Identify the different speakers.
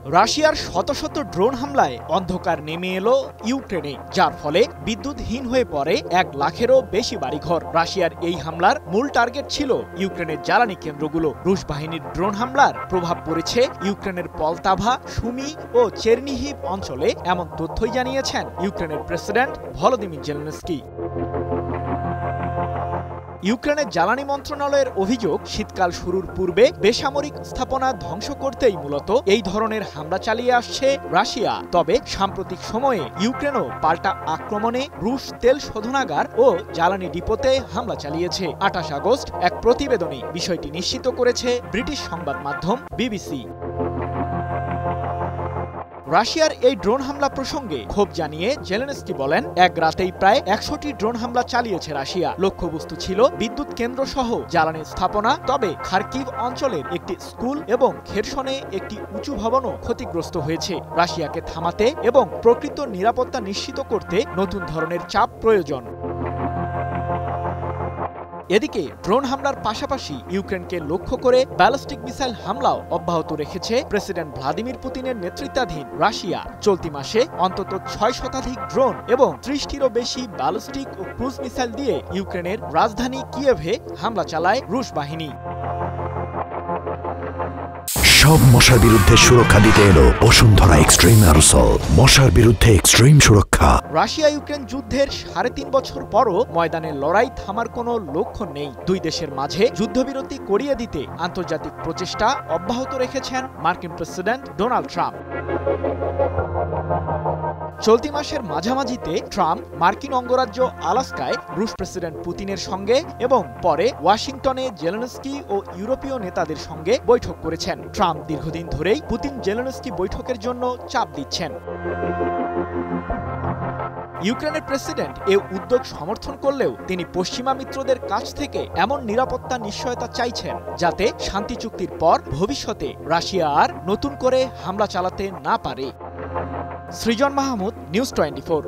Speaker 1: রাশিয়ার শত শত ড্রোন হামলায় অন্ধকার নেমে এলো ইউক্রেনে, যার ফলে বিদ্যুৎহীন হয়ে পড়ে 1 লাখেরও বেশি বাড়িঘর। রাশিয়ার এই হামলার মূল টার্গেট ছিল ইউক্রেনের জ্বালানি কেন্দ্রগুলো। রুশ বাহিনীর ড্রোন হামলার প্রভাব পড়েছে ইউক্রেনের পলতাভা, সুমি ও চেরনিহিভ অঞ্চলে, এমন তথ্যই জানিয়েছেন ইউক্রেনের প্রেসিডেন্ট ভলোদিমির জেলেনস্কি। ইউক্রেনের জ্বালানি মন্ত্রণালয়ের অভিযোগ, শীতকাল শুরুর পূর্বে বেসামরিক স্থাপনা ধ্বংস করতেই মূলত এই ধরনের হামলা চালিয়ে আসছে রাশিয়া। তবে সাম্প্রতিক সময়ে ইউক্রেনও পাল্টা আক্রমণে রুশ তেল শোধনাগার ও জ্বালানি ডিপোতে হামলা চালিয়েছে। 28 আগস্ট এক প্রতিবেদনে বিষয়টি নিশ্চিত করেছে ব্রিটিশ সংবাদ মাধ্যম বিবিসি। রাশিয়ার এই ড্রোন হামলা প্রসঙ্গে ক্ষোভ জানিয়ে জেলেনস্কি বলেন, এক রাতেই প্রায় 100টি ড্রোন হামলা চালিয়েছে রাশিয়া। লক্ষ্যবস্তু ছিল বিদ্যুৎ কেন্দ্র সহ জ্বালানি স্থাপনা। তবে খার্কিভ অঞ্চলের একটি স্কুল এবং খেরসনে একটি উঁচু ভবনও ক্ষতিগ্রস্ত হয়েছে। রাশিয়াকে থামাতে এবং প্রকৃত নিরাপত্তা নিশ্চিত করতে নতুন ধরনের চাপ প্রয়োজন। এদিকে ড্রোন হামলার পাশাপাশি ইউক্রেনকে লক্ষ্য করে ব্যালিস্টিক মিসাইল হামলাও অব্যাহত রেখেছে প্রেসিডেন্ট ভ্লাদিমির পুতিনের নেতৃত্বাধীন রাশিয়া। চলতি মাসে অন্তত 6 শতাধিক ড্রোন এবং 30টিরও বেশি ব্যালিস্টিক ও ক্রুজ মিসাইল দিয়ে ইউক্রেনের রাজধানী কিয়েভে হামলা চালায় রুশ বাহিনী।
Speaker 2: সব মশার বিরুদ্ধে সুরক্ষা দিতে এলো বসুন্ধরা এক্সট্রিম অ্যারোসল, মশার বিরুদ্ধে এক্সট্রিম সুরক্ষা।
Speaker 1: রাশিয়া ইউক্রেন যুদ্ধের 3.5 বছর পরও ময়দানে লড়াই থামার কোনো লক্ষ্য নেই। দুই দেশের মাঝে যুদ্ধবিরতি করিয়ে দিতে আন্তর্জাতিক প্রচেষ্টা অব্যাহত রেখেছেন মার্কিন প্রেসিডেন্ট ডোনাল্ড ট্রাম্প। চলতি মাসের মাঝামাঝিতে ট্রাম্প মার্কিন অঙ্গরাজ্য আলাস্কায় রুশ প্রেসিডেন্ট পুতিনের সঙ্গে এবং পরে ওয়াশিংটনে জেলেনস্কি ও ইউরোপীয় নেতাদের সঙ্গে বৈঠক করেছেন। ট্রাম্প দীর্ঘদিন ধরেই পুতিন জেলেনস্কি বৈঠকের জন্য চাপ দিচ্ছেন। ইউক্রেনের প্রেসিডেন্ট এ উদ্যোগ সমর্থন করলেও তিনি পশ্চিমা মিত্রদের কাছ থেকে এমন নিরাপত্তা নিশ্চয়তা চাইছেন যাতে শান্তি চুক্তির পর ভবিষ্যতে রাশিয়া আর নতুন করে হামলা চালাতে না পারে। সৃজন মাহমুদ, নিউজ 24।